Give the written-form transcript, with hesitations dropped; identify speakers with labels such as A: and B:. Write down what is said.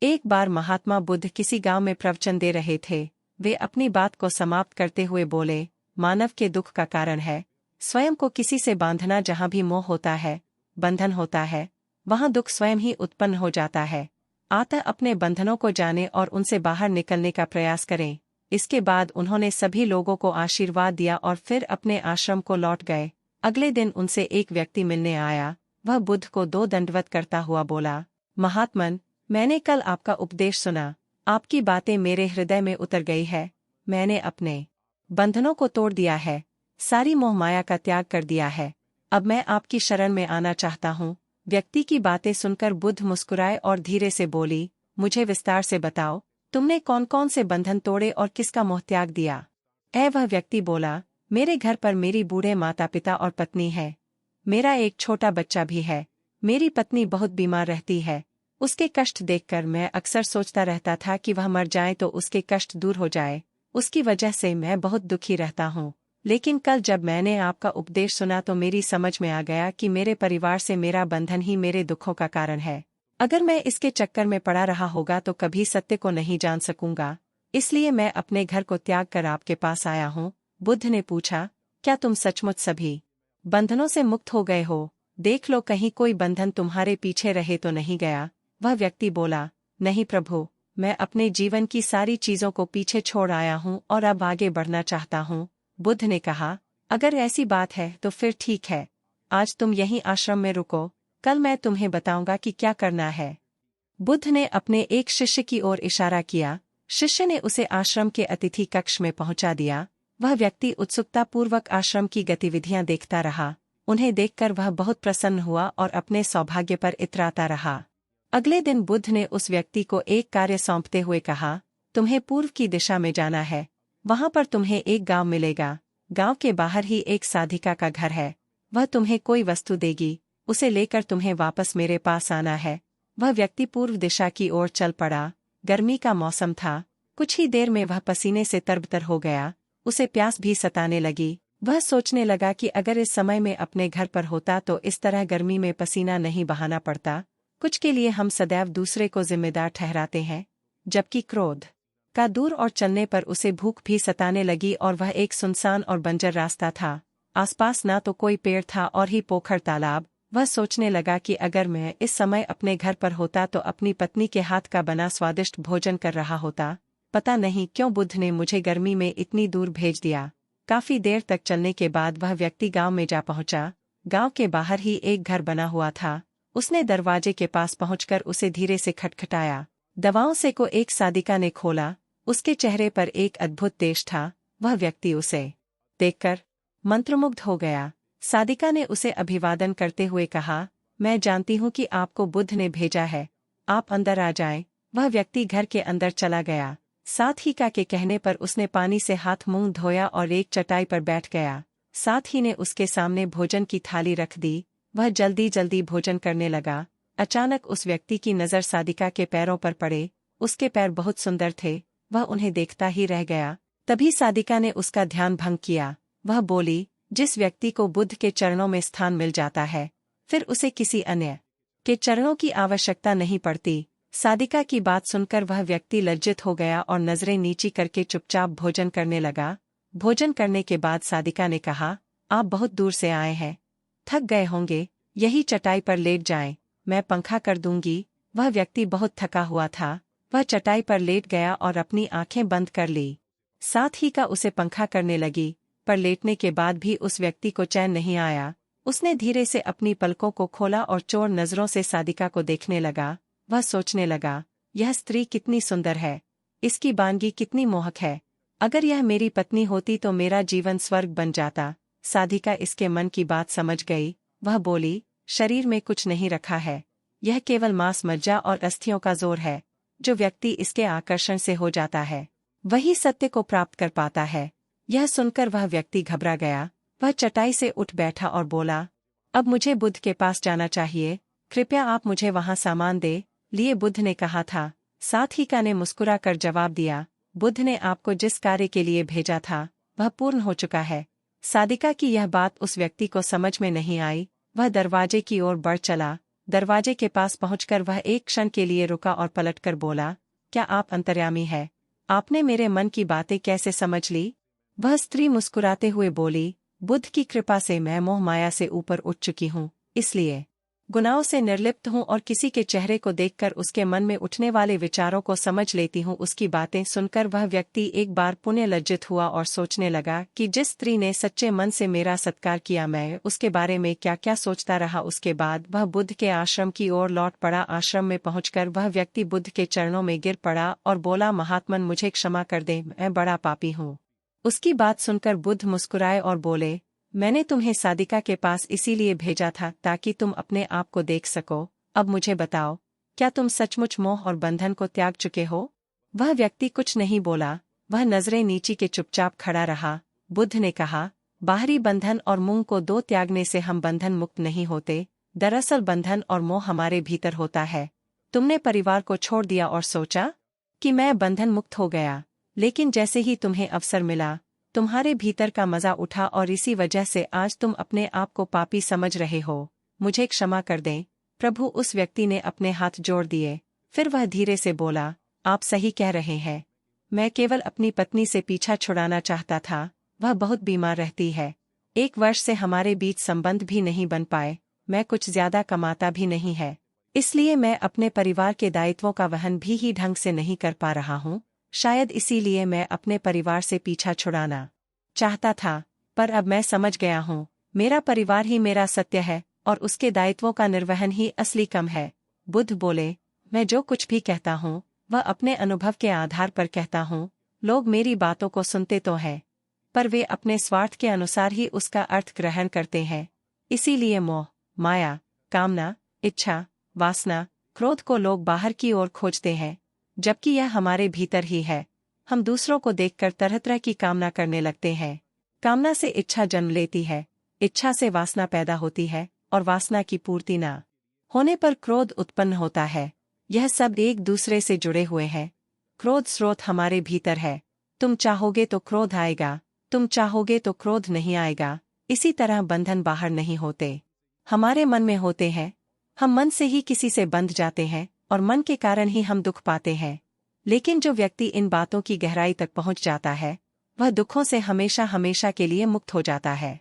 A: एक बार महात्मा बुद्ध किसी गांव में प्रवचन दे रहे थे। वे अपनी बात को समाप्त करते हुए बोले, मानव के दुख का कारण है स्वयं को किसी से बांधना। जहां भी मोह होता है, बंधन होता है, वहां दुख स्वयं ही उत्पन्न हो जाता है। अतः अपने बंधनों को जाने और उनसे बाहर निकलने का प्रयास करें। इसके बाद उन्होंने सभी लोगों को आशीर्वाद दिया और फिर अपने आश्रम को लौट गए। अगले दिन उनसे एक व्यक्ति मिलने आया। वह बुद्ध को 2 दंडवत करता हुआ बोला, महात्मन, मैंने कल आपका उपदेश सुना। आपकी बातें मेरे हृदय में उतर गई है। मैंने अपने बंधनों को तोड़ दिया है, सारी मोह माया का त्याग कर दिया है। अब मैं आपकी शरण में आना चाहता हूँ। व्यक्ति की बातें सुनकर बुद्ध मुस्कुराए और धीरे से बोली, मुझे विस्तार से बताओ, तुमने कौन कौन से बंधन तोड़े और किसका मोह त्याग दिया? वह व्यक्ति बोला, मेरे घर पर मेरी बूढ़े माता पिता और पत्नी है। मेरा एक छोटा बच्चा भी है। मेरी पत्नी बहुत बीमार रहती है। उसके कष्ट देखकर मैं अक्सर सोचता रहता था कि वह मर जाए तो उसके कष्ट दूर हो जाए। उसकी वजह से मैं बहुत दुखी रहता हूँ। लेकिन कल जब मैंने आपका उपदेश सुना तो मेरी समझ में आ गया कि मेरे परिवार से मेरा बंधन ही मेरे दुखों का कारण है। अगर मैं इसके चक्कर में पड़ा रहा होगा तो कभी सत्य को नहीं जान सकूंगा। इसलिए मैं अपने घर को त्याग कर आपके पास आया हूँ। बुद्ध ने पूछा, क्या तुम सचमुच सभी बंधनों से मुक्त हो गए हो? देख लो कहीं कोई बंधन तुम्हारे पीछे रहे तो नहीं गया। वह व्यक्ति बोला, नहीं प्रभु, मैं अपने जीवन की सारी चीजों को पीछे छोड़ आया हूँ और अब आगे बढ़ना चाहता हूँ। बुद्ध ने कहा, अगर ऐसी बात है तो फिर ठीक है, आज तुम यहीं आश्रम में रुको, कल मैं तुम्हें बताऊंगा कि क्या करना है। बुद्ध ने अपने एक शिष्य की ओर इशारा किया। शिष्य ने उसे आश्रम के अतिथि कक्ष में पहुंचा दिया। वह व्यक्ति उत्सुकतापूर्वक आश्रम की गतिविधियां देखता रहा। उन्हें देखकर वह बहुत प्रसन्न हुआ और अपने सौभाग्य पर इतराता रहा। अगले दिन बुद्ध ने उस व्यक्ति को एक कार्य सौंपते हुए कहा, तुम्हें पूर्व की दिशा में जाना है। वहां पर तुम्हें एक गांव मिलेगा। गांव के बाहर ही एक साधिका का घर है। वह तुम्हें कोई वस्तु देगी, उसे लेकर तुम्हें वापस मेरे पास आना है। वह व्यक्ति पूर्व दिशा की ओर चल पड़ा। गर्मी का मौसम था। कुछ ही देर में वह पसीने से तरबतर हो गया। उसे प्यास भी सताने लगी। वह सोचने लगा कि अगर इस समय में अपने घर पर होता तो इस तरह गर्मी में पसीना नहीं बहाना पड़ता। कुछ के लिए हम सदैव दूसरे को जिम्मेदार ठहराते हैं, जबकि क्रोध का दूर और चलने पर उसे भूख भी सताने लगी और वह एक सुनसान और बंजर रास्ता था। आसपास ना तो कोई पेड़ था और ही पोखर तालाब। वह सोचने लगा कि अगर मैं इस समय अपने घर पर होता तो अपनी पत्नी के हाथ का बना स्वादिष्ट भोजन कर रहा होता। पता नहीं क्यों बुद्ध ने मुझे गर्मी में इतनी दूर भेज दिया। काफी देर तक चलने के बाद वह व्यक्ति गांव में जा पहुंचा। गांव के बाहर ही एक घर बना हुआ था। उसने दरवाजे के पास पहुंचकर उसे धीरे से खटखटाया। दवाओं से को एक साधिका ने खोला। उसके चेहरे पर एक अद्भुत तेज था। वह व्यक्ति उसे देखकर मंत्रमुग्ध हो गया। साधिका ने उसे अभिवादन करते हुए कहा, मैं जानती हूँ कि आपको बुद्ध ने भेजा है, आप अंदर आ जाएं। वह व्यक्ति घर के अंदर चला गया। साधिका के कहने पर उसने पानी से हाथ मुंह धोया और एक चटाई पर बैठ गया। साथ ही ने उसके सामने भोजन की थाली रख दी। वह जल्दी जल्दी भोजन करने लगा। अचानक उस व्यक्ति की नज़र साधिका के पैरों पर पड़े। उसके पैर बहुत सुंदर थे। वह उन्हें देखता ही रह गया। तभी साधिका ने उसका ध्यान भंग किया। वह बोली, जिस व्यक्ति को बुद्ध के चरणों में स्थान मिल जाता है, फिर उसे किसी अन्य के चरणों की आवश्यकता नहीं पड़ती। साधिका की बात सुनकर वह व्यक्ति लज्जित हो गया और नजरें नीची करके चुपचाप भोजन करने लगा। भोजन करने के बाद साधिका ने कहा, आप बहुत दूर से आए हैं, थक गए होंगे, यही चटाई पर लेट जाएं, मैं पंखा कर दूंगी। वह व्यक्ति बहुत थका हुआ था। वह चटाई पर लेट गया और अपनी आंखें बंद कर ली। साथ ही का उसे पंखा करने लगी, पर लेटने के बाद भी उस व्यक्ति को चैन नहीं आया। उसने धीरे से अपनी पलकों को खोला और चोर नजरों से साधिका को देखने लगा। वह सोचने लगा, यह स्त्री कितनी सुंदर है, इसकी बानगी कितनी मोहक है। अगर यह मेरी पत्नी होती तो मेरा जीवन स्वर्ग बन जाता। साधिका इसके मन की बात समझ गई। वह बोली, शरीर में कुछ नहीं रखा है, यह केवल मांस मज्जा और अस्थियों का जोर है। जो व्यक्ति इसके आकर्षण से हो जाता है, वही सत्य को प्राप्त कर पाता है। यह सुनकर वह व्यक्ति घबरा गया। वह चटाई से उठ बैठा और बोला, अब मुझे बुद्ध के पास जाना चाहिए, कृपया आप मुझे वहां सामान दे लिए बुद्ध ने कहा था। साधिका ने मुस्कुरा कर जवाब दिया, बुद्ध ने आपको जिस कार्य के लिए भेजा था वह पूर्ण हो चुका है। साधिका की यह बात उस व्यक्ति को समझ में नहीं आई। वह दरवाजे की ओर बढ़ चला। दरवाजे के पास पहुंचकर वह एक क्षण के लिए रुका और पलटकर बोला, क्या आप अंतर्यामी है? आपने मेरे मन की बातें कैसे समझ ली? वह स्त्री मुस्कुराते हुए बोली, बुद्ध की कृपा से मैं मोह माया से ऊपर उठ चुकी हूँ, इसलिए गुनाहों से निर्लिप्त हूँ और किसी के चेहरे को देखकर उसके मन में उठने वाले विचारों को समझ लेती हूँ। उसकी बातें सुनकर वह व्यक्ति एक बार पुनः लज्जित हुआ और सोचने लगा कि जिस स्त्री ने सच्चे मन से मेरा सत्कार किया, मैं उसके बारे में क्या क्या सोचता रहा। उसके बाद वह बुद्ध के आश्रम की ओर लौट पड़ा। आश्रम में पहुंचकर वह व्यक्ति बुद्ध के चरणों में गिर पड़ा और बोला, महात्मन, मुझे क्षमा कर दे, मैं बड़ा पापी हूँ। उसकी बात सुनकर बुद्ध मुस्कुराए और बोले, मैंने तुम्हें सादिका के पास इसीलिए भेजा था ताकि तुम अपने आप को देख सको। अब मुझे बताओ, क्या तुम सचमुच मोह और बंधन को त्याग चुके हो? वह व्यक्ति कुछ नहीं बोला, वह नजरें नीची के चुपचाप खड़ा रहा। बुद्ध ने कहा, बाहरी बंधन और मोह को दो त्यागने से हम बंधन मुक्त नहीं होते। दरअसल बंधन और मोह हमारे भीतर होता है। तुमने परिवार को छोड़ दिया और सोचा कि मैं बंधन मुक्त हो गया, लेकिन जैसे ही तुम्हें अवसर मिला, तुम्हारे भीतर का मजा उठा और इसी वजह से आज तुम अपने आप को पापी समझ रहे हो। मुझे क्षमा कर दें प्रभु। उस व्यक्ति ने अपने हाथ जोड़ दिए। फिर वह धीरे से बोला, आप सही कह रहे हैं, मैं केवल अपनी पत्नी से पीछा छुड़ाना चाहता था। वह बहुत बीमार रहती है। 1 वर्ष से हमारे बीच संबंध भी नहीं बन पाए। मैं कुछ ज्यादा कमाता भी नहीं है, इसलिए मैं अपने परिवार के दायित्वों का वहन भी ही ढंग से नहीं कर पा रहा हूँ। शायद इसीलिए मैं अपने परिवार से पीछा छुड़ाना चाहता था, पर अब मैं समझ गया हूँ, मेरा परिवार ही मेरा सत्य है और उसके दायित्वों का निर्वहन ही असली कम है। बुद्ध बोले, मैं जो कुछ भी कहता हूँ वह अपने अनुभव के आधार पर कहता हूँ। लोग मेरी बातों को सुनते तो हैं, पर वे अपने स्वार्थ के अनुसार ही उसका अर्थ ग्रहण करते हैं। इसीलिए मोह, माया, कामना, इच्छा, वासना, क्रोध को लोग बाहर की ओर खोजते हैं, जबकि यह हमारे भीतर ही है। हम दूसरों को देखकर तरह तरह की कामना करने लगते हैं। कामना से इच्छा जन्म लेती है, इच्छा से वासना पैदा होती है और वासना की पूर्ति न होने पर क्रोध उत्पन्न होता है। यह सब एक दूसरे से जुड़े हुए हैं। क्रोध स्रोत हमारे भीतर है। तुम चाहोगे तो क्रोध आएगा, तुम चाहोगे तो क्रोध नहीं आएगा। इसी तरह बंधन बाहर नहीं होते, हमारे मन में होते हैं। हम मन से ही किसी से बंध जाते हैं और मन के कारण ही हम दुख पाते हैं। लेकिन जो व्यक्ति इन बातों की गहराई तक पहुंच जाता है, वह दुखों से हमेशा हमेशा के लिए मुक्त हो जाता है।